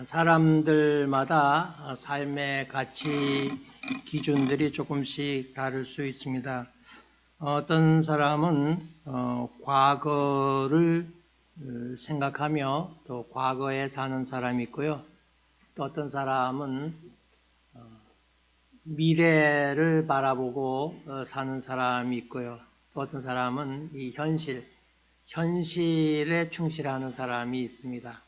사람들마다 삶의 가치 기준들이 조금씩 다를 수 있습니다. 어떤 사람은 과거를 생각하며 또 과거에 사는 사람이 있고요. 또 어떤 사람은 미래를 바라보고 사는 사람이 있고요. 또 어떤 사람은 이 현실에 충실하는 사람이 있습니다.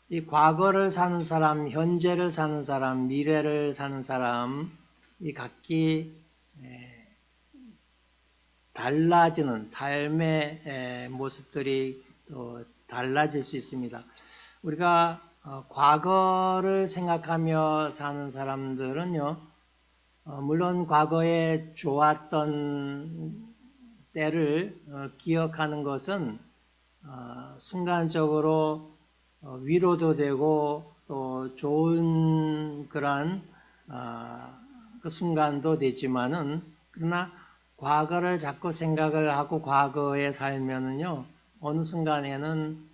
이 과거를 사는 사람, 현재를 사는 사람, 미래를 사는 사람, 이 각기 달라지는 삶의 모습들이 또 달라질 수 있습니다. 우리가 과거를 생각하며 사는 사람들은요, 물론 과거에 좋았던 때를 기억하는 것은 순간적으로 위로도 되고 또 좋은 그런 그 순간도 되지만은, 그러나 과거를 자꾸 생각을 하고 과거에 살면은요, 어느 순간에는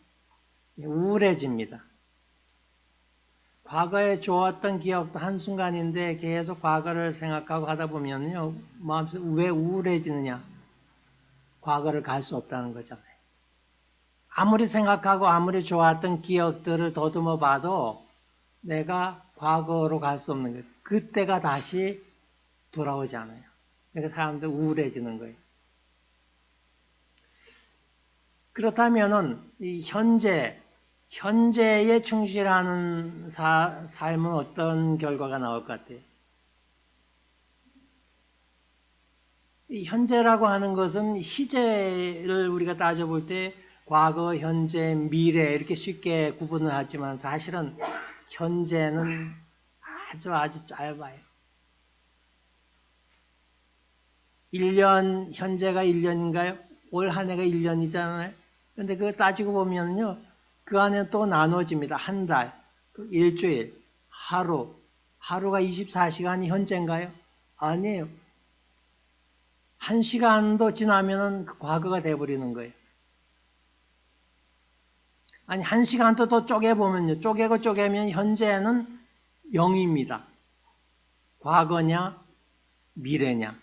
우울해집니다. 과거에 좋았던 기억도 한순간인데 계속 과거를 생각하고 하다 보면요, 마음속에 왜 우울해지느냐? 과거를 갈 수 없다는 거잖아요. 아무리 생각하고 아무리 좋았던 기억들을 더듬어 봐도 내가 과거로 갈 수 없는 거예요. 그때가 다시 돌아오지 않아요. 그러니까 사람들 우울해지는 거예요. 그렇다면은 이 현재에 충실하는 삶은 어떤 결과가 나올 것 같아요? 이 현재라고 하는 것은 시제를 우리가 따져볼 때 과거, 현재, 미래 이렇게 쉽게 구분을 하지만 사실은 현재는 아주 짧아요. 1년, 현재가 1년인가요? 올 한 해가 1년이잖아요. 그런데 그거 따지고 보면요, 그 안에 또 나눠집니다. 한 달, 또 일주일, 하루가 24시간이 현재인가요? 아니에요. 1시간도 지나면은 과거가 돼버리는 거예요. 아니, 1시간도 더 쪼개보면요. 쪼개면 현재는 0입니다. 과거냐, 미래냐.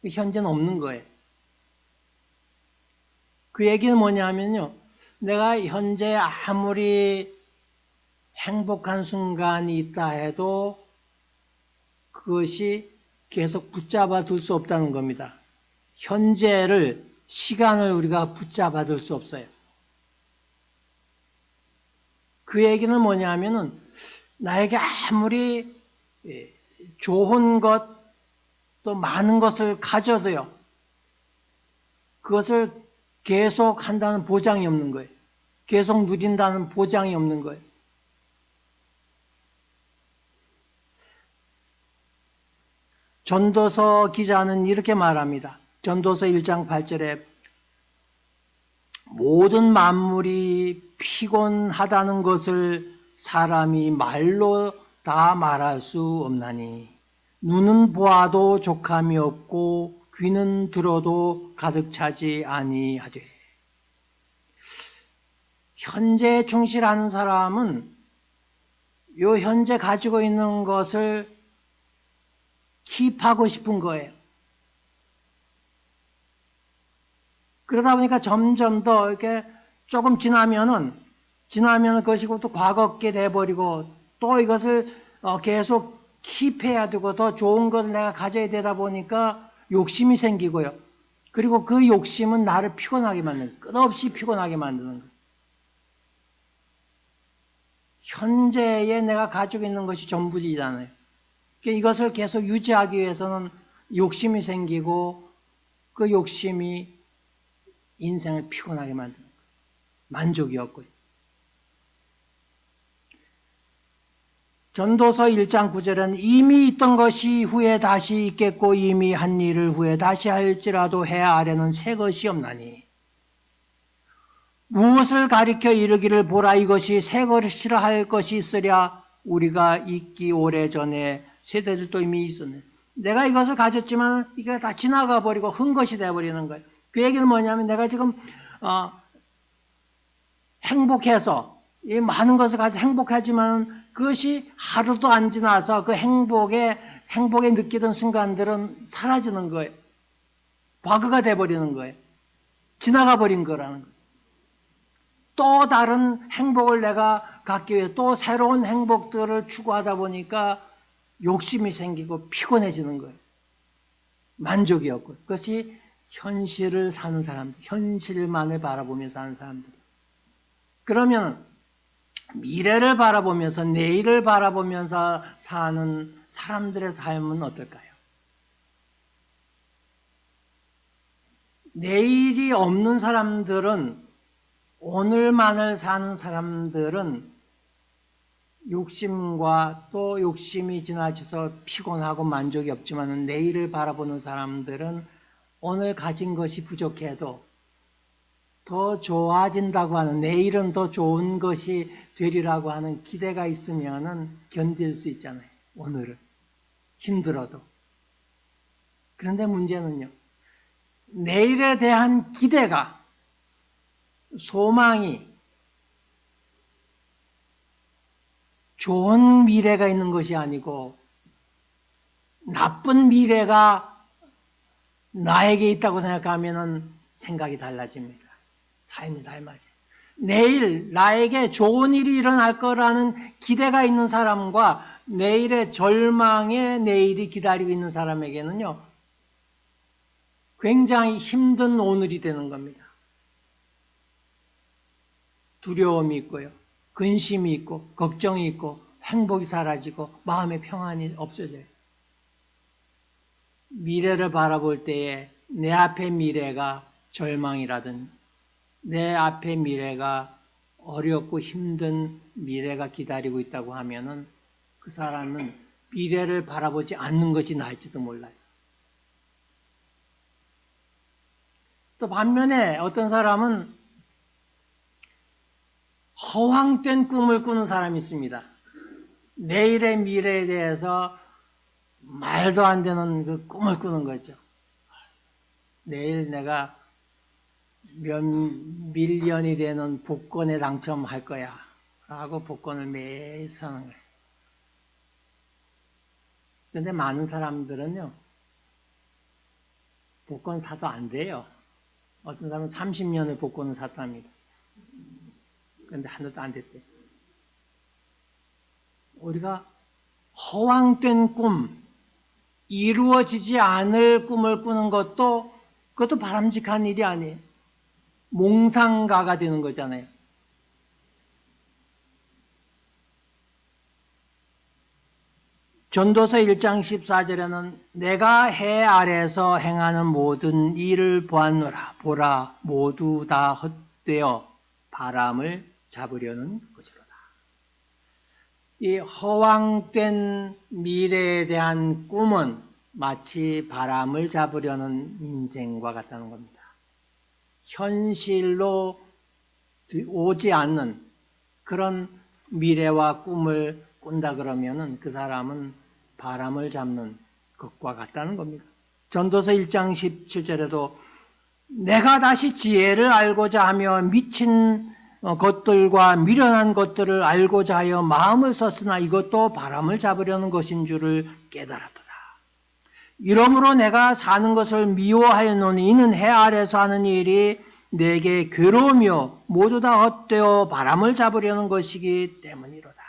현재는 없는 거예요. 그 얘기는 뭐냐면요. 내가 현재 아무리 행복한 순간이 있다 해도 그것이 계속 붙잡아 둘 수 없다는 겁니다. 시간을 우리가 붙잡아 둘 수 없어요. 그 얘기는 뭐냐면은 나에게 아무리 좋은 것, 또 많은 것을 가져도요, 그것을 계속 한다는 보장이 없는 거예요. 계속 누린다는 보장이 없는 거예요. 전도서 기자는 이렇게 말합니다. 전도서 1장 8절에 모든 만물이 피곤하다는 것을 사람이 말로 다 말할 수 없나니 눈은 보아도 족함이 없고 귀는 들어도 가득 차지 아니하되. 현재에 충실하는 사람은 요 현재 가지고 있는 것을 킵하고 싶은 거예요. 그러다 보니까 점점 더 이렇게 조금 지나면은 그것이 또 과거게 돼버리고 또 이것을 계속 킵해야 되고 더 좋은 것을 내가 가져야 되다 보니까 욕심이 생기고요. 그리고 그 욕심은 나를 피곤하게 만드는, 끝없이 피곤하게 만드는 거예요. 현재에 내가 가지고 있는 것이 전부지잖아요. 이것을 계속 유지하기 위해서는 욕심이 생기고 그 욕심이 인생을 피곤하게 만드는 거예요. 만족이 없고요. 전도서 1장 9절은 이미 있던 것이 후에 다시 있겠고 이미 한 일을 후에 다시 할지라도 해 아래는 새 것이 없나니 무엇을 가리켜 이르기를 보라 이것이 새 것이라 할 것이 있으랴 우리가 있기 오래전에 세대들도 이미 있었네. 내가 이것을 가졌지만 이게 다 지나가 버리고 흠것이 되어버리는 거예요. 그 얘기는 뭐냐면 내가 지금 행복해서 이 많은 것을 가지고 행복하지만 그것이 하루도 안 지나서 그 행복에 느끼던 순간들은 사라지는 거예요. 과거가 돼버리는 거예요. 지나가 버린 거라는 거예요. 또 다른 행복을 내가 갖기 위해 또 새로운 행복들을 추구하다 보니까 욕심이 생기고 피곤해지는 거예요. 만족이 없고. 그것이 현실을 사는 사람들, 현실만을 바라보며 사는 사람들. 그러면 미래를 바라보면서 내일을 바라보면서 사는 사람들의 삶은 어떨까요? 내일이 없는 사람들은, 오늘만을 사는 사람들은 욕심과 또 욕심이 지나쳐서 피곤하고 만족이 없지만 내일을 바라보는 사람들은 오늘 가진 것이 부족해도 더 좋아진다고 하는, 내일은 더 좋은 것이 되리라고 하는 기대가 있으면은 견딜 수 있잖아요. 오늘은 힘들어도. 그런데 문제는요, 내일에 대한 기대가, 소망이 좋은 미래가 있는 것이 아니고 나쁜 미래가 나에게 있다고 생각하면은 생각이 달라집니다. 삶이 달라져요. 내일 나에게 좋은 일이 일어날 거라는 기대가 있는 사람과 내일의 절망의 내일이 기다리고 있는 사람에게는요, 굉장히 힘든 오늘이 되는 겁니다. 두려움이 있고요, 근심이 있고, 걱정이 있고, 행복이 사라지고, 마음의 평안이 없어져요. 미래를 바라볼 때에 내 앞의 미래가 절망이라든, 내 앞의 미래가 어렵고 힘든 미래가 기다리고 있다고 하면은 그 사람은 미래를 바라보지 않는 것이 나을지도 몰라요. 또 반면에 어떤 사람은 허황된 꿈을 꾸는 사람이 있습니다. 내일의 미래에 대해서 말도 안 되는 그 꿈을 꾸는 거죠. 내일 내가 몇 밀리언이 되는 복권에 당첨할 거야 라고 복권을 매일 사는 거예요. 그런데 많은 사람들은요, 복권 사도 안 돼요. 어떤 사람은 30년을 복권을 샀답니다. 그런데 하나도 안 됐대요. 우리가 허황된 꿈, 이루어지지 않을 꿈을 꾸는 그것도 바람직한 일이 아니에요. 몽상가가 되는 거잖아요. 전도서 1장 14절에는 내가 해 아래서 행하는 모든 일을 보았노라. 보라, 모두 다 헛되어 바람을 잡으려는 것이로다. 이 허황된 미래에 대한 꿈은 마치 바람을 잡으려는 인생과 같다는 겁니다. 현실로 오지 않는 그런 미래와 꿈을 꾼다 그러면은 그 사람은 바람을 잡는 것과 같다는 겁니다. 전도서 1장 17절에도 내가 다시 지혜를 알고자 하며 미친 것들과 미련한 것들을 알고자 하여 마음을 썼으나 이것도 바람을 잡으려는 것인 줄을 깨달았도다. 이러므로 내가 사는 것을 미워하였노니 이는 해 아래서 하는 일이 내게 괴로우며 모두 다 헛되어 바람을 잡으려는 것이기 때문이로다.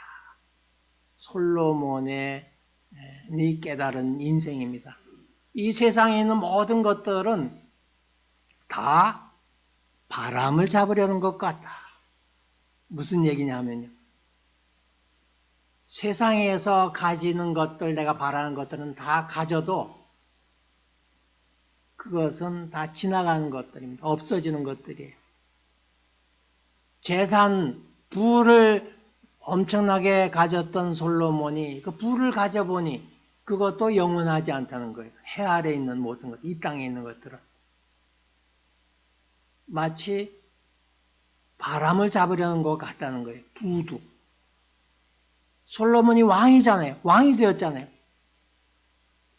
솔로몬의 깨달은 인생입니다. 이 세상에 있는 모든 것들은 다 바람을 잡으려는 것 같다. 무슨 얘기냐면요, 세상에서 가지는 것들, 내가 바라는 것들은 다 가져도 그것은 다 지나가는 것들입니다. 없어지는 것들이에요. 재산, 부를 엄청나게 가졌던 솔로몬이 그 부를 가져보니 그것도 영원하지 않다는 거예요. 해 아래에 있는 모든 것, 이 땅에 있는 것들은 마치 바람을 잡으려는 것 같다는 거예요. 부도. 솔로몬이 왕이잖아요. 왕이 되었잖아요.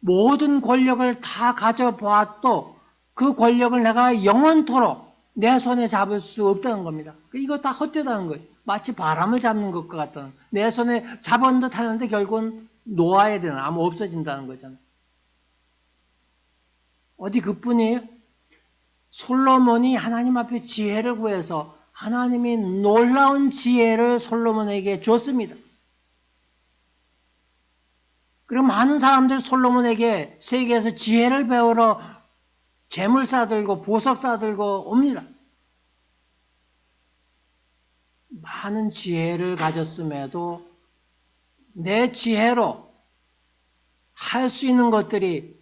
모든 권력을 다 가져보아도 그 권력을 내가 영원토록 내 손에 잡을 수 없다는 겁니다. 이거 다 헛되다는 거예요. 마치 바람을 잡는 것과 같다는, 내 손에 잡은 듯 하는데 결국은 놓아야 되는, 아무 없어진다는 거잖아요. 어디 그뿐이에요? 솔로몬이 하나님 앞에 지혜를 구해서 하나님이 놀라운 지혜를 솔로몬에게 줬습니다. 그럼 많은 사람들 솔로몬에게 세계에서 지혜를 배우러 재물 싸들고 보석 싸들고 옵니다. 많은 지혜를 가졌음에도 내 지혜로 할 수 있는 것들이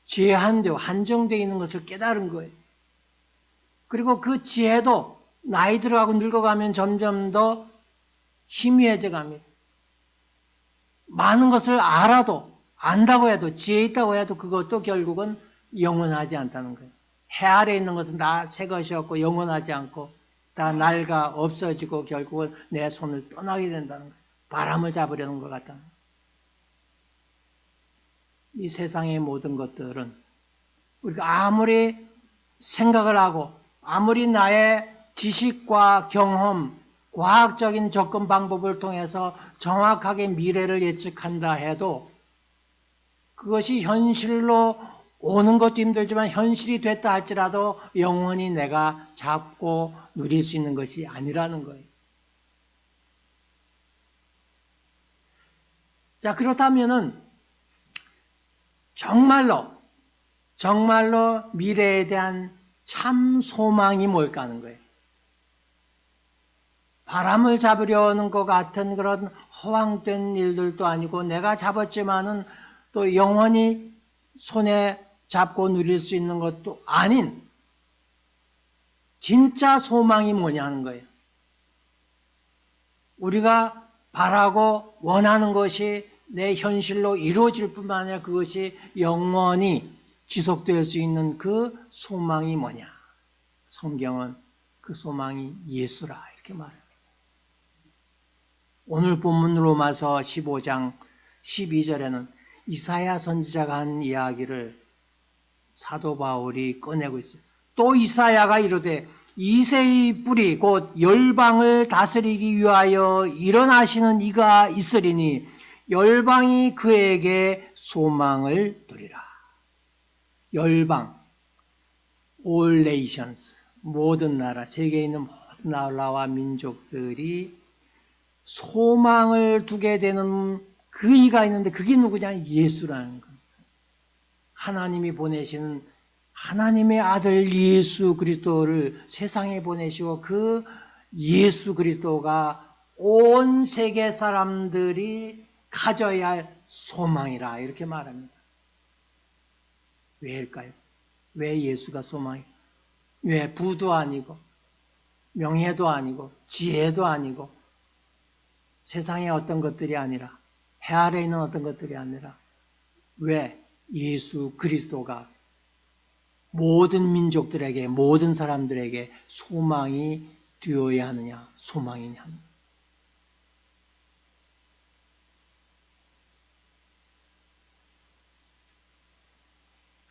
제한되고 한정되어 있는 것을 깨달은 거예요. 그리고 그 지혜도 나이 들어가고 늙어가면 점점 더 희미해져 갑니다. 많은 것을 알아도, 안다고 해도, 지혜 있다고 해도 그것도 결국은 영원하지 않다는 거예요. 해 아래 있는 것은 다 새 것이었고 영원하지 않고 다 낡아 없어지고 결국은 내 손을 떠나게 된다는 거예요. 바람을 잡으려는 것 같다. 이 세상의 모든 것들은 우리가 아무리 생각을 하고 아무리 나의 지식과 경험, 과학적인 접근 방법을 통해서 정확하게 미래를 예측한다 해도 그것이 현실로 오는 것도 힘들지만 현실이 됐다 할지라도 영원히 내가 잡고 누릴 수 있는 것이 아니라는 거예요. 자, 그렇다면은 정말로 미래에 대한 참 소망이 뭘까 하는 거예요. 바람을 잡으려는 것 같은 그런 허황된 일들도 아니고 내가 잡았지만은 또 영원히 손에 잡고 누릴 수 있는 것도 아닌 진짜 소망이 뭐냐 하는 거예요. 우리가 바라고 원하는 것이 내 현실로 이루어질 뿐만 아니라 그것이 영원히 지속될 수 있는 그 소망이 뭐냐. 성경은 그 소망이 예수라 이렇게 말합니다. 오늘 본문 로마서 15장 12절에는 이사야 선지자가 한 이야기를 사도 바울이 꺼내고 있어요. 또 이사야가 이르되 이새의 뿔이 곧 열방을 다스리기 위하여 일어나시는 이가 있으리니 열방이 그에게 소망을 두리라. 열방, all nations, 모든 나라, 세계에 있는 모든 나라와 민족들이 소망을 두게 되는 그 이가 있는데 그게 누구냐? 예수라는 겁니다. 하나님이 보내시는 하나님의 아들 예수 그리스도를 세상에 보내시고 그 예수 그리스도가 온 세계 사람들이 가져야 할 소망이라 이렇게 말합니다. 왜일까요? 왜 예수가 소망이에요? 왜 부도 아니고 명예도 아니고 지혜도 아니고 세상의 어떤 것들이 아니라 해 아래 있는 어떤 것들이 아니라 왜 예수 그리스도가 모든 민족들에게 모든 사람들에게 소망이 되어야 하느냐 소망이냐.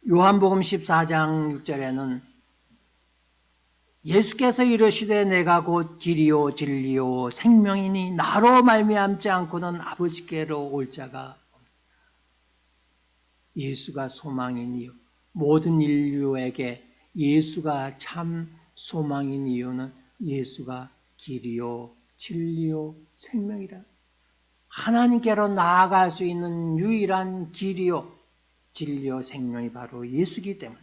요한복음 14장 6절에는 예수께서 이르시되 내가 곧 길이요 진리요 생명이니 나로 말미암지 않고는 아버지께로 올 자가 없느니라. 예수가 소망인 이유, 모든 인류에게 예수가 참 소망인 이유는 예수가 길이요 진리요 생명이라. 하나님께로 나아갈 수 있는 유일한 길이요 진리요 생명이 바로 예수이기 때문에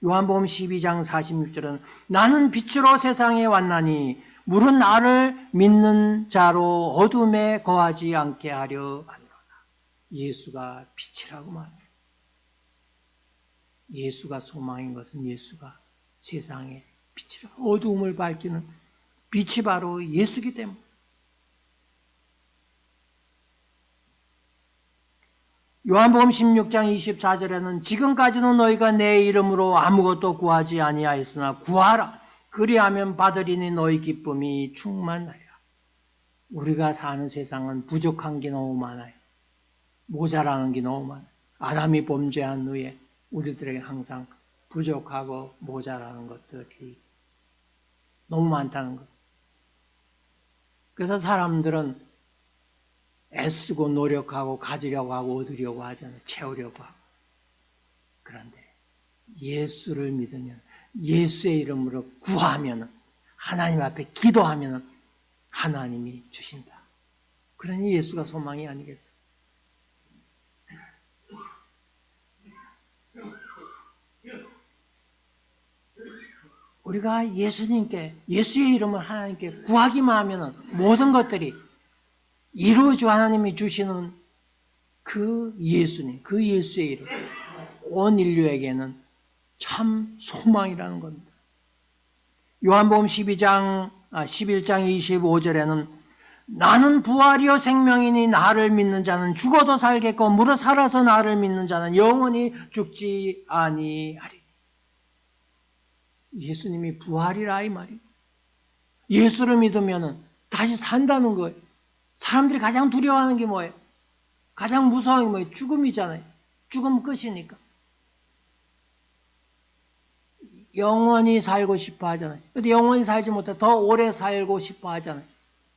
요한복음 12장 46절은 나는 빛으로 세상에 왔나니 물은 나를 믿는 자로 어둠에 거하지 않게 하려 함이로다. 예수가 빛이라고 말합니다. 예수가 소망인 것은 예수가 세상에 빛이라 어둠을 밝히는 빛이 바로 예수이기 때문에 요한복음 16장 24절에는 지금까지는 너희가 내 이름으로 아무것도 구하지 아니하였으나 구하라. 그리하면 받으리니 너희 기쁨이 충만하리라. 우리가 사는 세상은 부족한 게 너무 많아요. 모자라는 게 너무 많아요. 아담이 범죄한 후에 우리들에게 항상 부족하고 모자라는 것들이 너무 많다는 것. 그래서 사람들은 애쓰고 노력하고 가지려고 하고 얻으려고 하잖아요. 채우려고 하고. 그런데 예수를 믿으면, 예수의 이름으로 구하면, 하나님 앞에 기도하면 하나님이 주신다. 그러니 예수가 소망이 아니겠어요. 우리가 예수님께, 예수의 이름을 하나님께 구하기만 하면 모든 것들이 이루어지고 하나님이 주시는 그 예수님, 그 예수의 이름, 온 인류에게는 참 소망이라는 겁니다. 요한복음 11장 25절에는 나는 부활이요 생명이니 나를 믿는 자는 죽어도 살겠고 무릇 살아서 나를 믿는 자는 영원히 죽지 아니하리. 예수님이 부활이라 이 말이에요. 예수를 믿으면 다시 산다는 거예요. 사람들이 가장 두려워하는 게 뭐예요? 가장 무서운 게 뭐예요? 죽음이잖아요. 죽으면 끝이니까. 영원히 살고 싶어 하잖아요. 근데 영원히 살지 못해 더 오래 살고 싶어 하잖아요.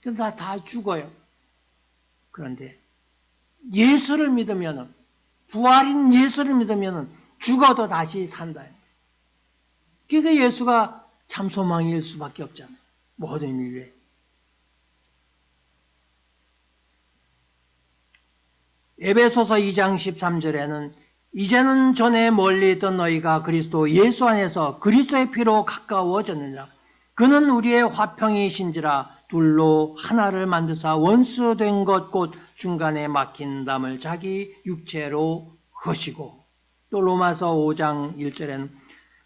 근데 다 죽어요. 그런데 예수를 믿으면, 부활인 예수를 믿으면 죽어도 다시 산다. 그러니까 예수가 참 소망일 수밖에 없잖아요. 모든 인류에. 에베소서 2장 13절에는 이제는 전에 멀리 있던 너희가 그리스도 예수 안에서 그리스도의 피로 가까워졌느니라. 그는 우리의 화평이신지라 둘로 하나를 만드사 원수된 것 곧 중간에 막힌 담을 자기 육체로 허시고. 또 로마서 5장 1절에는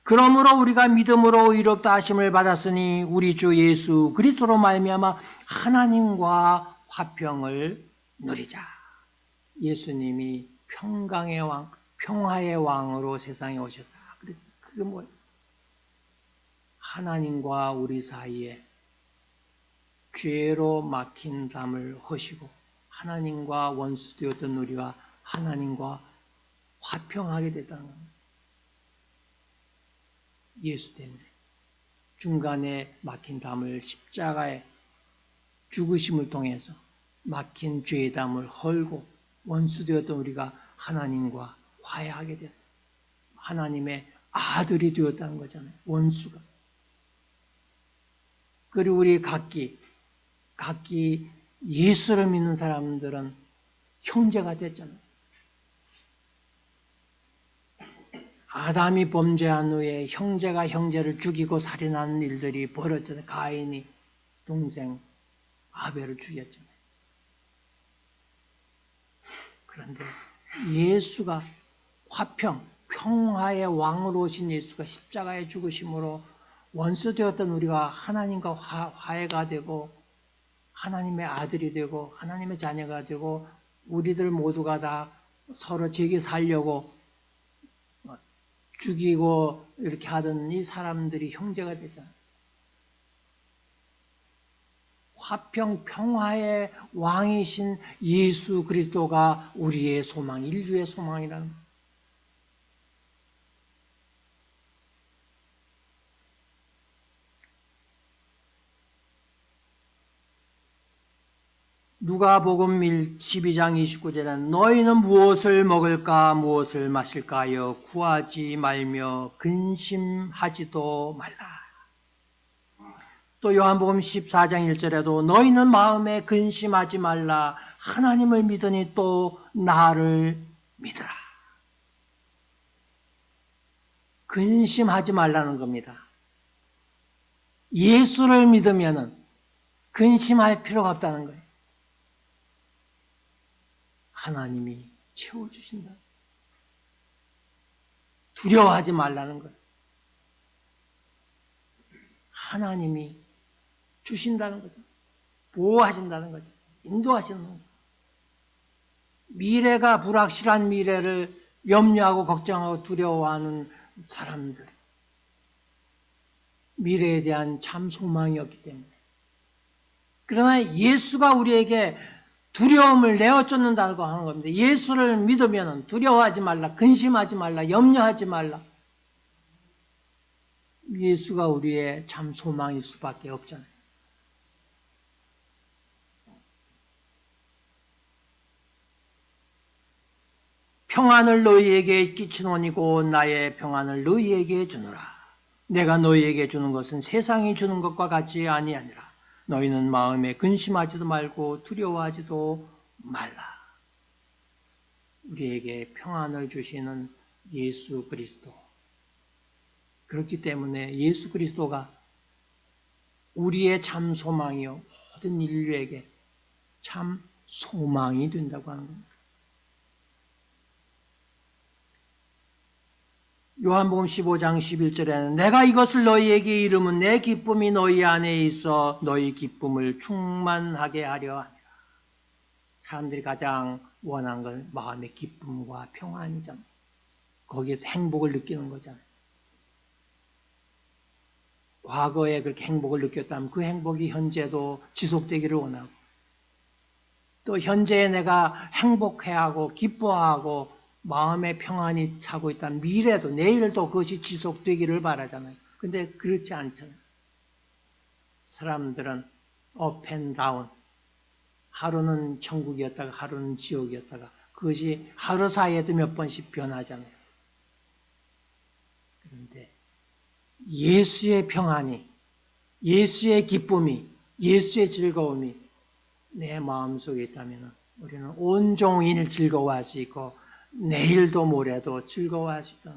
그러므로 우리가 믿음으로 의롭다 하심을 받았으니 우리 주 예수 그리스도로 말미암아 하나님과 화평을 누리자. 예수님이 평강의 왕, 평화의 왕으로 세상에 오셨다. 그게 뭐예요? 하나님과 우리 사이에 죄로 막힌 담을 허시고 하나님과 원수되었던 우리가 하나님과 화평하게 됐다는 겁니다. 예수 때문에 중간에 막힌 담을 십자가에 죽으심을 통해서 막힌 죄의 담을 헐고 원수되었던 우리가 하나님과 화해하게 됐다. 하나님의 아들이 되었다는 거잖아요. 원수가. 그리고 우리 각기 예수를 믿는 사람들은 형제가 됐잖아요. 아담이 범죄한 후에 형제가 형제를 죽이고 살인하는 일들이 벌어졌잖아요. 가인이 동생 아벨을 죽였잖아요. 그런데 예수가 평화의 왕으로 오신 예수가 십자가에 죽으심으로 원수되었던 우리가 하나님과 화해가 되고 하나님의 아들이 되고 하나님의 자녀가 되고 우리들 모두가 다 서로 제게 살려고 죽이고 이렇게 하던 이 사람들이 형제가 되잖아요. 평화의 왕이신 예수 그리스도가 우리의 소망, 인류의 소망이라는 거예요. 누가복음 12장 29절에는 너희는 무엇을 먹을까 무엇을 마실까 하여 구하지 말며 근심하지도 말라. 또 요한복음 14장 1절에도 너희는 마음에 근심하지 말라. 하나님을 믿으니 또 나를 믿으라. 근심하지 말라는 겁니다. 예수를 믿으면 근심할 필요가 없다는 거예요. 하나님이 채워주신다. 두려워하지 말라는 거예요. 하나님이 주신다는 거죠. 보호하신다는 거죠. 인도하시는 거죠. 미래가 불확실한 미래를 염려하고 걱정하고 두려워하는 사람들. 미래에 대한 참 소망이 없기 때문에. 그러나 예수가 우리에게 두려움을 내어쫓는다고 하는 겁니다. 예수를 믿으면 두려워하지 말라, 근심하지 말라, 염려하지 말라. 예수가 우리의 참 소망일 수밖에 없잖아요. 평안을 너희에게 끼치노니고 나의 평안을 너희에게 주노라. 내가 너희에게 주는 것은 세상이 주는 것과 같이 아니하니라. 너희는 마음에 근심하지도 말고 두려워하지도 말라. 우리에게 평안을 주시는 예수 그리스도. 그렇기 때문에 예수 그리스도가 우리의 참 소망이요 모든 인류에게 참 소망이 된다고 하는 겁니다. 요한복음 15장 11절에는 내가 이것을 너희에게 이름은 내 기쁨이 너희 안에 있어 너희 기쁨을 충만하게 하려 하니라. 사람들이 가장 원하는 건 마음의 기쁨과 평안이잖아요. 거기에서 행복을 느끼는 거잖아요. 과거에 그렇게 행복을 느꼈다면 그 행복이 현재도 지속되기를 원하고, 또 현재에 내가 행복해하고 기뻐하고 마음의 평안이 차고 있다면 미래도 내일도 그것이 지속되기를 바라잖아요. 근데 그렇지 않잖아요. 사람들은 업 앤 다운, 하루는 천국이었다가 하루는 지옥이었다가 그것이 하루 사이에도 몇 번씩 변하잖아요. 그런데 예수의 평안이, 예수의 기쁨이, 예수의 즐거움이 내 마음속에 있다면 우리는 온종일 즐거워할 수 있고 내일도 모레도 즐거워할 수 있다.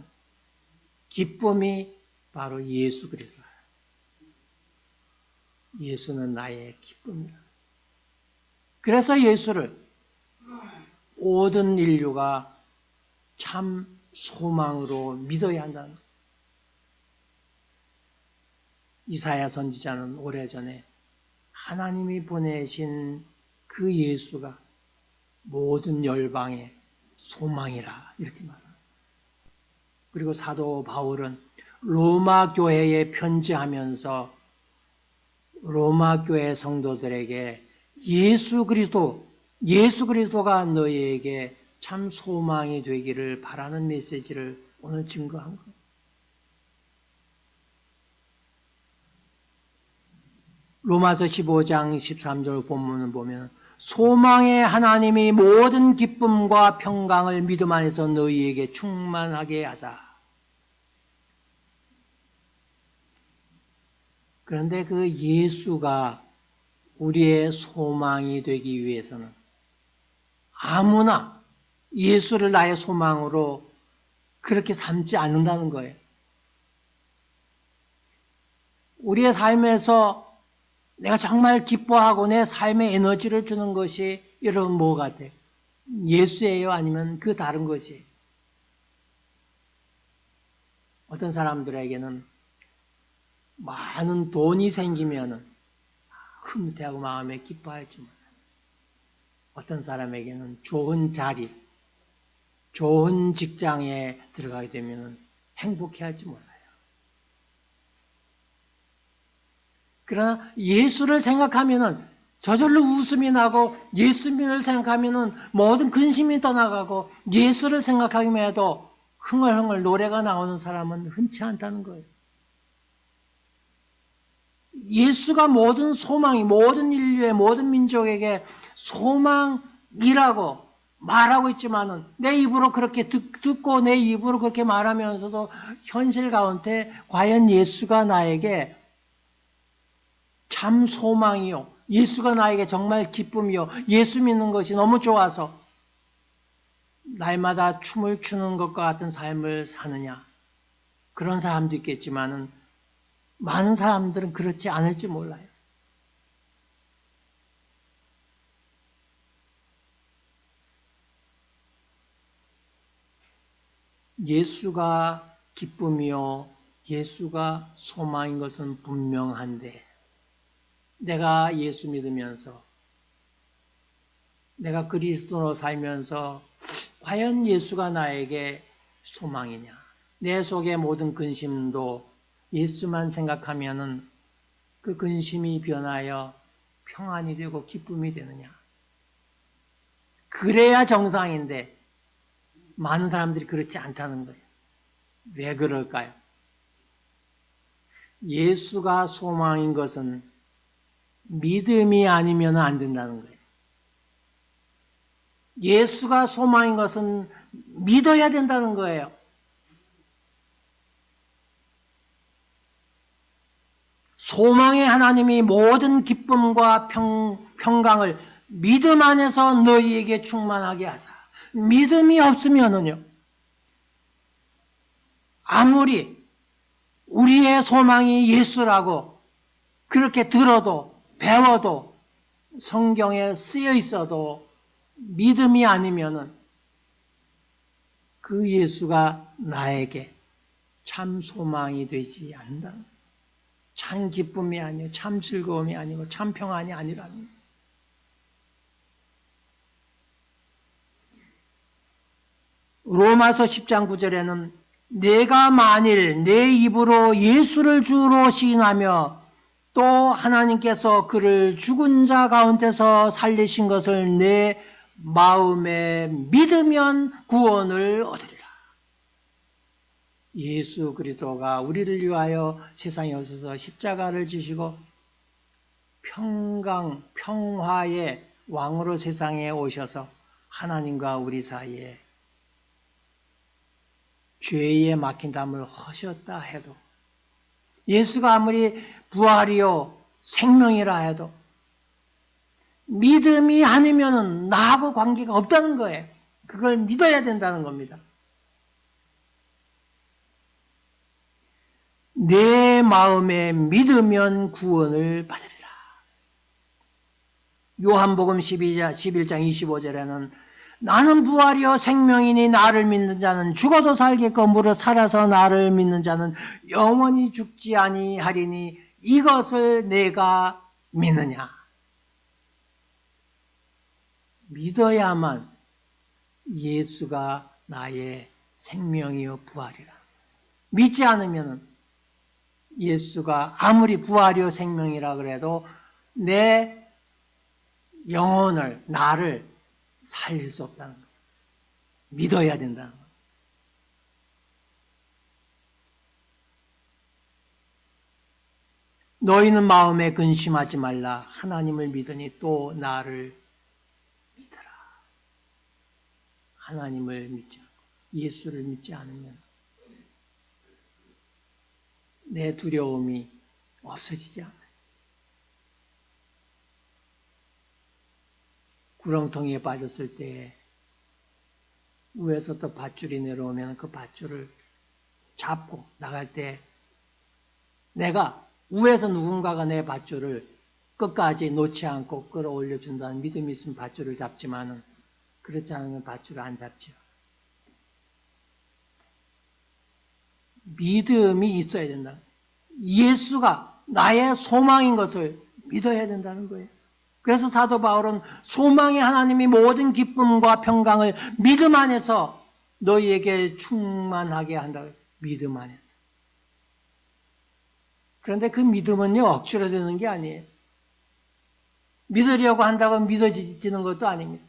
기쁨이 바로 예수 그리스도예요. 예수는 나의 기쁨이다. 그래서 예수를 모든 인류가 참 소망으로 믿어야 한다는 거예요. 이사야 선지자는 오래전에 하나님이 보내신 그 예수가 모든 열방의 소망이라 이렇게 말합니다. 그리고 사도 바울은 로마 교회에 편지하면서 로마 교회 성도들에게 예수 그리스도가 너희에게 참 소망이 되기를 바라는 메시지를 오늘 증거한 거예요. 로마서 15장 13절 본문을 보면 소망의 하나님이 모든 기쁨과 평강을 믿음 안에서 너희에게 충만하게 하사. 그런데 그 예수가 우리의 소망이 되기 위해서는 아무나 예수를 나의 소망으로 그렇게 삼지 않는다는 거예요. 우리의 삶에서 내가 정말 기뻐하고 내 삶에 에너지를 주는 것이 여러분 뭐 같아요? 예수예요? 아니면 그 다른 것이? 어떤 사람들에게는 많은 돈이 생기면은 흐뭇해하고 마음에 기뻐할지 몰라요. 어떤 사람에게는 좋은 자리, 좋은 직장에 들어가게 되면은 행복해할지 몰라요. 그러나 예수를 생각하면은 저절로 웃음이 나고 예수님을 생각하면은 모든 근심이 떠나가고 예수를 생각하기만 해도 흥얼흥얼 노래가 나오는 사람은 흔치 않다는 거예요. 예수가 모든 소망이 모든 인류의 모든 민족에게 소망이라고 말하고 있지만은 내 입으로 그렇게 듣고 내 입으로 그렇게 말하면서도 현실 가운데 과연 예수가 나에게 참 소망이요, 예수가 나에게 정말 기쁨이요, 예수 믿는 것이 너무 좋아서 날마다 춤을 추는 것과 같은 삶을 사느냐? 그런 사람도 있겠지만은 많은 사람들은 그렇지 않을지 몰라요. 예수가 기쁨이요, 예수가 소망인 것은 분명한데 내가 예수 믿으면서 내가 그리스도로 살면서 과연 예수가 나에게 소망이냐? 내 속의 모든 근심도 예수만 생각하면은 그 근심이 변하여 평안이 되고 기쁨이 되느냐? 그래야 정상인데 많은 사람들이 그렇지 않다는 거예요. 왜 그럴까요? 예수가 소망인 것은 믿음이 아니면 안 된다는 거예요. 예수가 소망인 것은 믿어야 된다는 거예요. 소망의 하나님이 모든 기쁨과 평강을 믿음 안에서 너희에게 충만하게 하사. 믿음이 없으면은요, 아무리 우리의 소망이 예수라고 그렇게 들어도 배워도 성경에 쓰여 있어도 믿음이 아니면은 그 예수가 나에게 참 소망이 되지 않는다. 참 기쁨이 아니고 참 즐거움이 아니고 참 평안이 아니라는. 로마서 10장 9절에는 내가 만일 내 입으로 예수를 주로 시인하며 또 하나님께서 그를 죽은 자 가운데서 살리신 것을 내 마음에 믿으면 구원을 얻으리라. 예수 그리스도가 우리를 위하여 세상에 오셔서 십자가를 지시고 평강, 평화의 왕으로 세상에 오셔서 하나님과 우리 사이에 죄에 막힌 담을 허셨다 해도, 예수가 아무리 부활이요 생명이라 해도 믿음이 아니면 나하고 관계가 없다는 거예요. 그걸 믿어야 된다는 겁니다. 내 마음에 믿으면 구원을 받으리라. 요한복음 11장 25절에는 나는 부활이요 생명이니 나를 믿는 자는 죽어도 살겠고 무릇 살아서 나를 믿는 자는 영원히 죽지 아니하리니 이것을 내가 믿느냐. 믿어야만 예수가 나의 생명이요 부활이라. 믿지 않으면 예수가 아무리 부활이요 생명이라 그래도 내 영혼을, 나를 살릴 수 없다는 거예요. 믿어야 된다는 거예요. 너희는 마음에 근심하지 말라. 하나님을 믿으니 또 나를 믿어라. 하나님을 믿지 않고 예수를 믿지 않으면 내 두려움이 없어지지 않아요. 구렁텅이에 빠졌을 때 위에서 또 밧줄이 내려오면 그 밧줄을 잡고 나갈 때 내가 위에서 누군가가 내 밧줄을 끝까지 놓지 않고 끌어올려 준다는 믿음이 있으면 밧줄을 잡지만은 그렇지 않으면 밧줄을 안 잡죠. 믿음이 있어야 된다. 예수가 나의 소망인 것을 믿어야 된다는 거예요. 그래서 사도 바울은 소망의 하나님이 모든 기쁨과 평강을 믿음 안에서 너희에게 충만하게 한다. 믿음 안에서. 그런데 그 믿음은요, 억지로 되는 게 아니에요. 믿으려고 한다고 믿어지는 것도 아닙니다.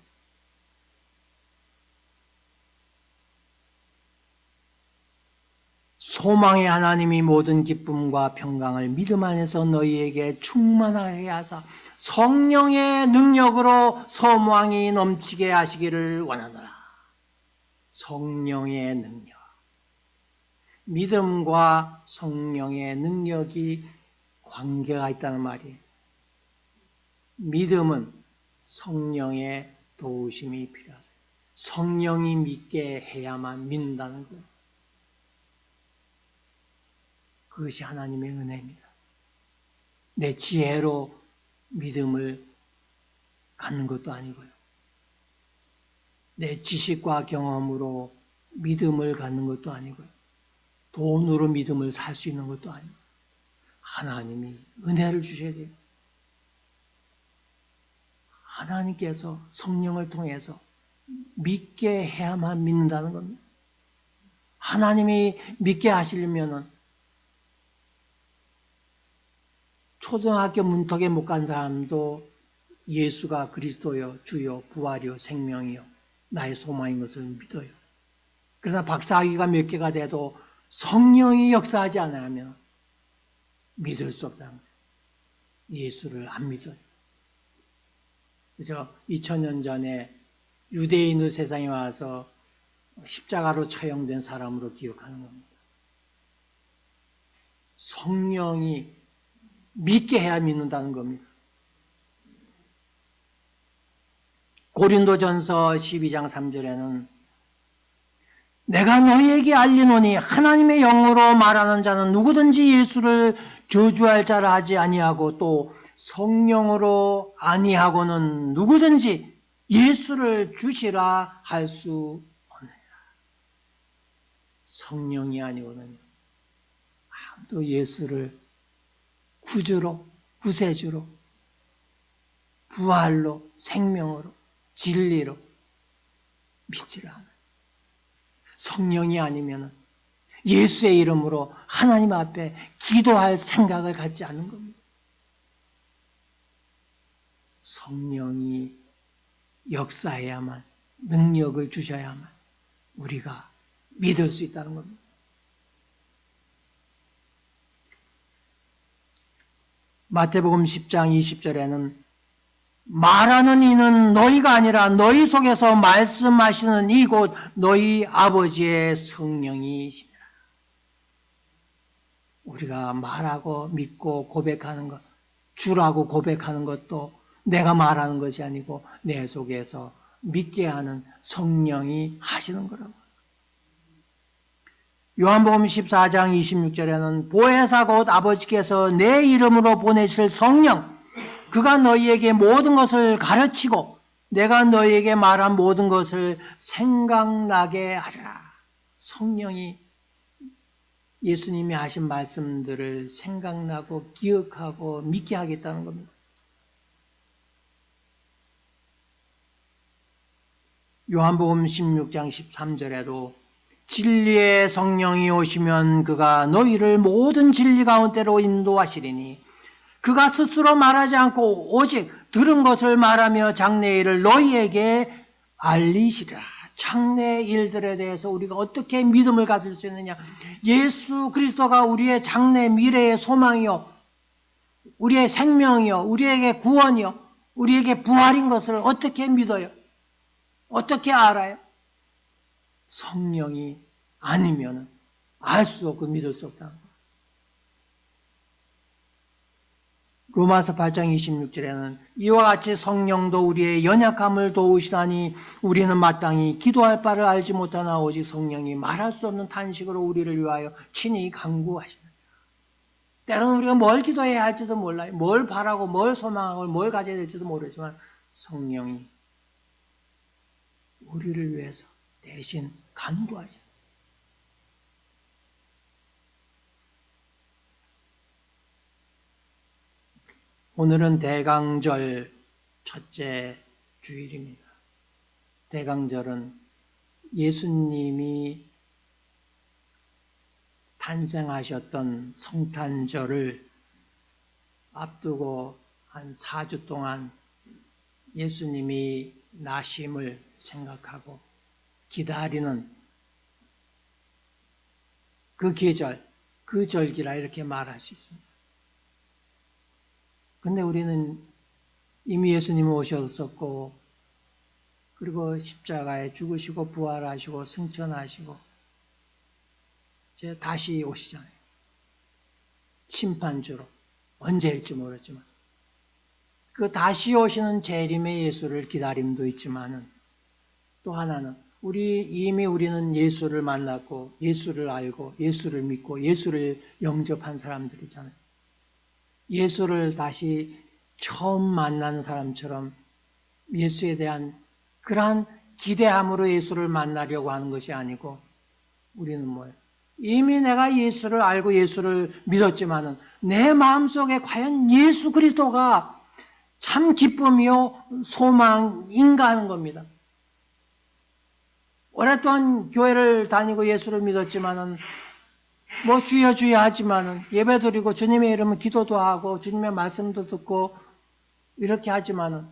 소망의 하나님이 모든 기쁨과 평강을 믿음 안에서 너희에게 충만하게 하사 성령의 능력으로 소망이 넘치게 하시기를 원하노라. 성령의 능력. 믿음과 성령의 능력이 관계가 있다는 말이에요. 믿음은 성령의 도우심이 필요하다. 성령이 믿게 해야만 믿는다는 거예요. 그것이 하나님의 은혜입니다. 내 지혜로 믿음을 갖는 것도 아니고요. 내 지식과 경험으로 믿음을 갖는 것도 아니고요. 돈으로 믿음을 살 수 있는 것도 아니고 하나님이 은혜를 주셔야 돼요. 하나님께서 성령을 통해서 믿게 해야만 믿는다는 겁니다. 하나님이 믿게 하시려면은 초등학교 문턱에 못 간 사람도 예수가 그리스도요, 주요, 부활이요, 생명이요, 나의 소망인 것을 믿어요. 그러나 박사학위가 몇 개가 돼도 성령이 역사하지 않으면 믿을 수 없다는 거예요. 예수를 안 믿어요. 그래서 2000년 전에 유대인으로 세상에 와서 십자가로 처형된 사람으로 기억하는 겁니다. 성령이 믿게 해야 믿는다는 겁니다. 고린도전서 12장 3절에는 내가 너희에게 알리노니 하나님의 영으로 말하는 자는 누구든지 예수를 저주할 자라 하지 아니하고 또 성령으로 아니하고는 누구든지 예수를 주시라 할 수 없느니라. 성령이 아니고는 아무도 예수를 구주로, 구세주로, 부활로, 생명으로, 진리로 믿지를 않아요. 성령이 아니면 예수의 이름으로 하나님 앞에 기도할 생각을 갖지 않는 겁니다. 성령이 역사해야만, 능력을 주셔야만 우리가 믿을 수 있다는 겁니다. 마태복음 10장 20절에는 말하는 이는 너희가 아니라 너희 속에서 말씀하시는 이곳 너희 아버지의 성령이시니라. 우리가 말하고 믿고 고백하는 것, 주라고 고백하는 것도 내가 말하는 것이 아니고 내 속에서 믿게 하는 성령이 하시는 거라고. 요한복음 14장 26절에는 보혜사 곧 아버지께서 내 이름으로 보내실 성령, 그가 너희에게 모든 것을 가르치고 내가 너희에게 말한 모든 것을 생각나게 하리라. 성령이 예수님이 하신 말씀들을 생각나고 기억하고 믿게 하겠다는 겁니다. 요한복음 16장 13절에도 진리의 성령이 오시면 그가 너희를 모든 진리 가운데로 인도하시리니 그가 스스로 말하지 않고 오직 들은 것을 말하며 장래 일을 너희에게 알리시리라. 장래 일들에 대해서 우리가 어떻게 믿음을 가질 수 있느냐. 예수 그리스도가 우리의 장래 미래의 소망이요, 우리의 생명이요, 우리에게 구원이요, 우리에게 부활인 것을 어떻게 믿어요? 어떻게 알아요? 성령이 아니면 알 수 없고 믿을 수 없다. 로마서 8장 26절에는 이와 같이 성령도 우리의 연약함을 도우시다니 우리는 마땅히 기도할 바를 알지 못하나 오직 성령이 말할 수 없는 탄식으로 우리를 위하여 친히 간구하시느니라. 때로는 우리가 뭘 기도해야 할지도 몰라요. 뭘 바라고 뭘 소망하고 뭘 가져야 될지도 모르지만 성령이 우리를 위해서 대신 간구하시는. 오늘은 대강절 첫째 주일입니다. 대강절은 예수님이 탄생하셨던 성탄절을 앞두고 한 4주 동안 예수님이 나심을 생각하고 기다리는 그 계절, 그 절기라 이렇게 말할 수 있습니다. 근데 우리는 이미 예수님이 오셨었고, 그리고 십자가에 죽으시고 부활하시고 승천하시고 이제 다시 오시잖아요. 심판주로. 언제일지 모르지만. 그 다시 오시는 재림의 예수를 기다림도 있지만은 또 하나는 이미 우리는 예수를 만났고 예수를 알고 예수를 믿고 예수를 영접한 사람들이잖아요. 예수를 다시 처음 만나는 사람처럼 예수에 대한 그러한 기대함으로 예수를 만나려고 하는 것이 아니고 우리는 뭐예요? 이미 내가 예수를 알고 예수를 믿었지만은 내 마음속에 과연 예수 그리스도가 참 기쁨이요 소망인가 하는 겁니다. 오랫동안 교회를 다니고 예수를 믿었지만은 뭐 주여 주여 하지만은 예배 드리고 주님의 이름은 기도도 하고 주님의 말씀도 듣고 이렇게 하지만은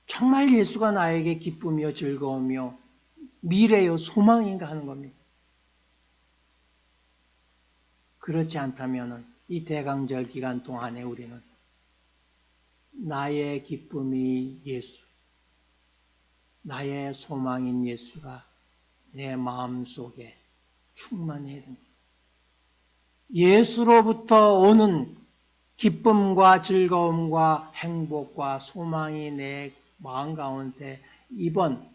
정말 예수가 나에게 기쁨이요 즐거움이요 미래요 소망인가 하는 겁니다. 그렇지 않다면은 이 대강절 기간 동안에 우리는 나의 기쁨이 예수, 나의 소망인 예수가 내 마음속에 충만해야 된다. 예수로부터 오는 기쁨과 즐거움과 행복과 소망이 내 마음 가운데 이번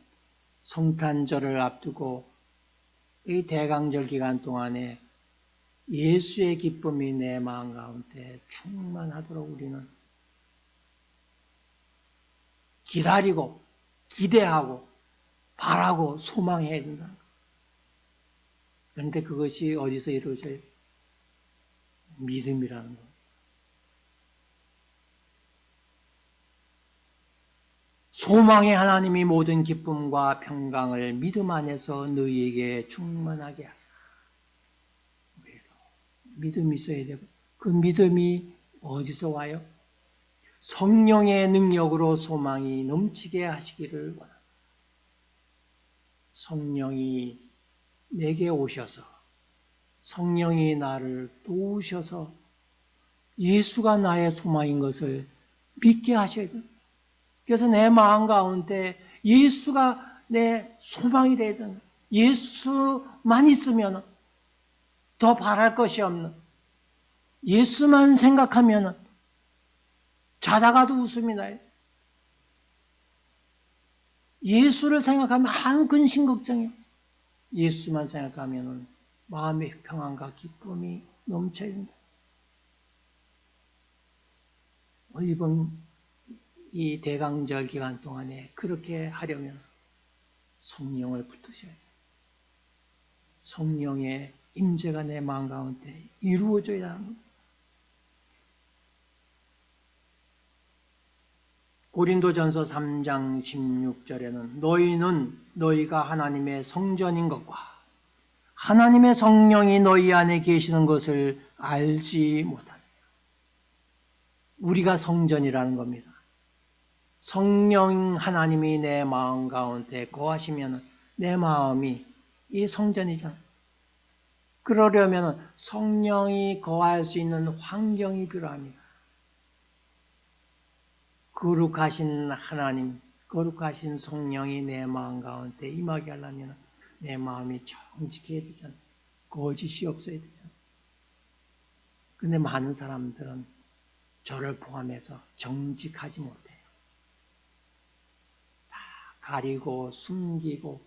성탄절을 앞두고 이 대강절 기간 동안에 예수의 기쁨이 내 마음 가운데 충만하도록 우리는 기다리고 기대하고 바라고 소망해야 된다. 그런데 그것이 어디서 이루어져요? 믿음이라는 것. 소망의 하나님이 모든 기쁨과 평강을 믿음 안에서 너희에게 충만하게 하사. 우리도 믿음이 있어야 되고, 그 믿음이 어디서 와요? 성령의 능력으로 소망이 넘치게 하시기를 원합니다. 성령이 내게 오셔서, 성령이 나를 도우셔서 예수가 나의 소망인 것을 믿게 하셔야 돼요. 그래서 내 마음 가운데 예수가 내 소망이 되야 된다. 예수만 있으면 더 바랄 것이 없는, 예수만 생각하면 자다가도 웃음이 나요. 예수를 생각하면 아무 근심 걱정이요. 예수만 생각하면 마음의 평안과 기쁨이 넘쳐야 된다. 이번 이 대강절 기간 동안에 그렇게 하려면 성령을 붙드셔야 돼요. 성령의 임재가 내 마음 가운데 이루어져야 하는 겁니다. 고린도전서 3장 16절에는 너희는 너희가 하나님의 성전인 것과 하나님의 성령이 너희 안에 계시는 것을 알지 못하느냐. 우리가 성전이라는 겁니다. 성령 하나님이 내 마음 가운데 거하시면 내 마음이 이 성전이잖아요. 그러려면 성령이 거할 수 있는 환경이 필요합니다. 거룩하신 하나님, 거룩하신 성령이 내 마음 가운데 임하게 하려면 내 마음이 정직해야 되잖아요. 거짓이 없어야 되잖아요. 근데 많은 사람들은 저를 포함해서 정직하지 못해요. 다 가리고 숨기고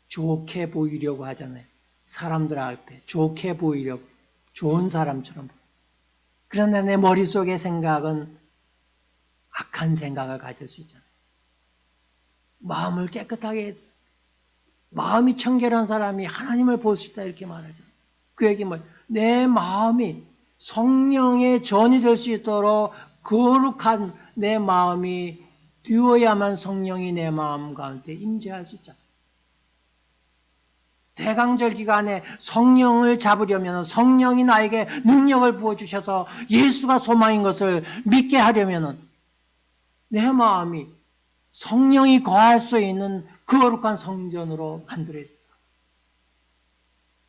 좋게 보이려고 하잖아요. 사람들 앞에 좋게 보이려고, 좋은 사람처럼. 그런데 내 머릿속의 생각은 악한 생각을 가질 수 있잖아요. 마음을 깨끗하게, 마음이 청결한 사람이 하나님을 볼 수 있다 이렇게 말하잖아요. 그 얘기 뭐예요? 내 마음이 성령의 전이 될 수 있도록 거룩한 내 마음이 되어야만 성령이 내 마음 가운데 임재할 수 있잖아요. 대강절 기간에 성령을 잡으려면, 성령이 나에게 능력을 부어주셔서 예수가 소망인 것을 믿게 하려면 내 마음이 성령이 거할 수 있는 거룩한 성전으로 만들어야 돼요.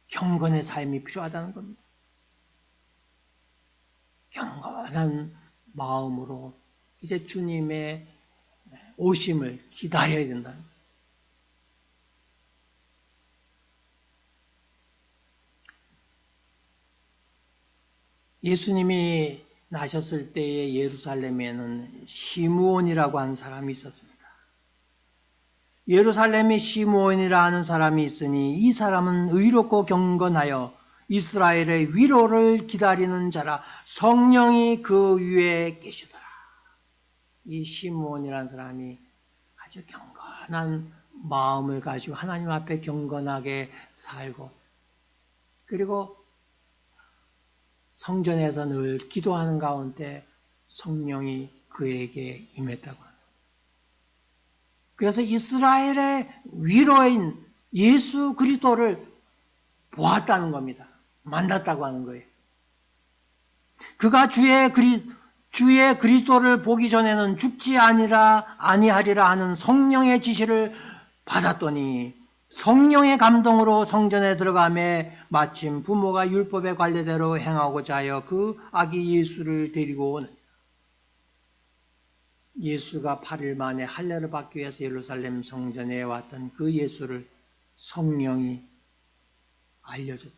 경건의 삶이 필요하다는 겁니다. 경건한 마음으로 이제 주님의 오심을 기다려야 된다. 예수님이 나셨을 때에 예루살렘에는 시므온이라고 하는 사람이 있었습니다. 예루살렘에 시므온이라 하는 사람이 있으니 이 사람은 의롭고 경건하여 이스라엘의 위로를 기다리는 자라 성령이 그 위에 계시더라. 이 시므온이라는 사람이 아주 경건한 마음을 가지고 하나님 앞에 경건하게 살고, 그리고 성전에서 늘 기도하는 가운데 성령이 그에게 임했다고 합니다. 그래서 이스라엘의 위로인 예수 그리스도를 보았다는 겁니다. 만났다고 하는 거예요. 그가 주의 그리스도를 보기 전에는 죽지 아니하리라 하는 성령의 지시를 받았더니 성령의 감동으로 성전에 들어가매 마침 부모가 율법의 관례대로 행하고자 하여 그 아기 예수를 데리고 오는, 예수가 8일 만에 할례를 받기 위해서 예루살렘 성전에 왔던 그 예수를 성령이 알려줬다.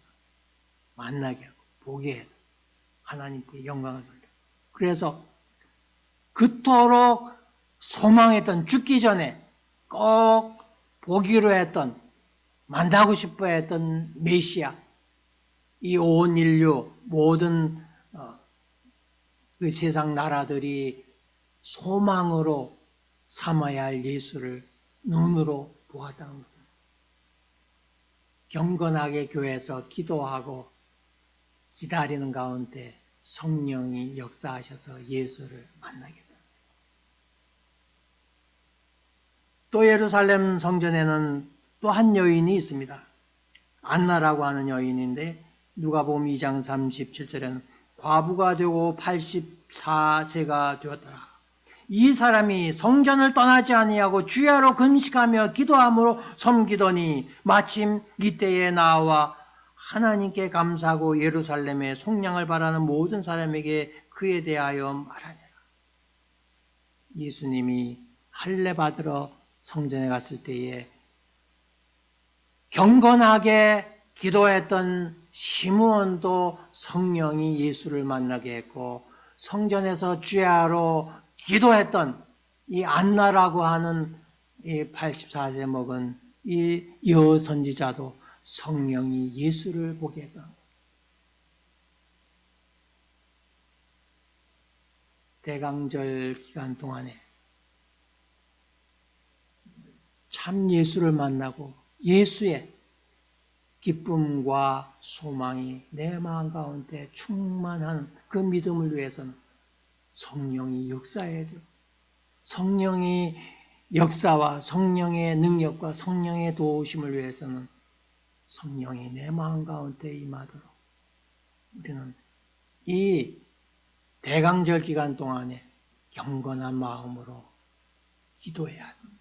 만나게 하고 보게 해도 하나님께 영광을 돌려. 그래서 그토록 소망했던, 죽기 전에 꼭 보기로 했던, 만나고 싶어 했던 메시아, 이 온 인류 모든 그 세상 나라들이 소망으로 삼아야 할 예수를 눈으로 보았다는 거죠. 경건하게 교회에서 기도하고 기다리는 가운데 성령이 역사하셔서 예수를 만나게 됩니다. 또 예루살렘 성전에는 또 한 여인이 있습니다. 안나라고 하는 여인인데 누가복음 2장 37절에는 과부가 되고 84세가 되었더라. 이 사람이 성전을 떠나지 아니하고 주야로 금식하며 기도함으로 섬기더니 마침 이때에 나와 하나님께 감사하고 예루살렘에 속량을 바라는 모든 사람에게 그에 대하여 말하니라. 예수님이 할례 받으러 성전에 갔을 때에 경건하게 기도했던 시므온도 성령이 예수를 만나게 했고, 성전에서 주야로 기도했던 이 안나라고 하는 이 84세 먹은 이 여선지자도 성령이 예수를 보게 했다. 대강절 기간 동안에 참 예수를 만나고 예수의 기쁨과 소망이 내 마음 가운데 충만한 그 믿음을 위해서는 성령이 역사해야 돼요. 성령이 역사와 성령의 능력과 성령의 도우심을 위해서는 성령이 내 마음 가운데 임하도록 우리는 이 대강절 기간 동안에 경건한 마음으로 기도해야 합니다.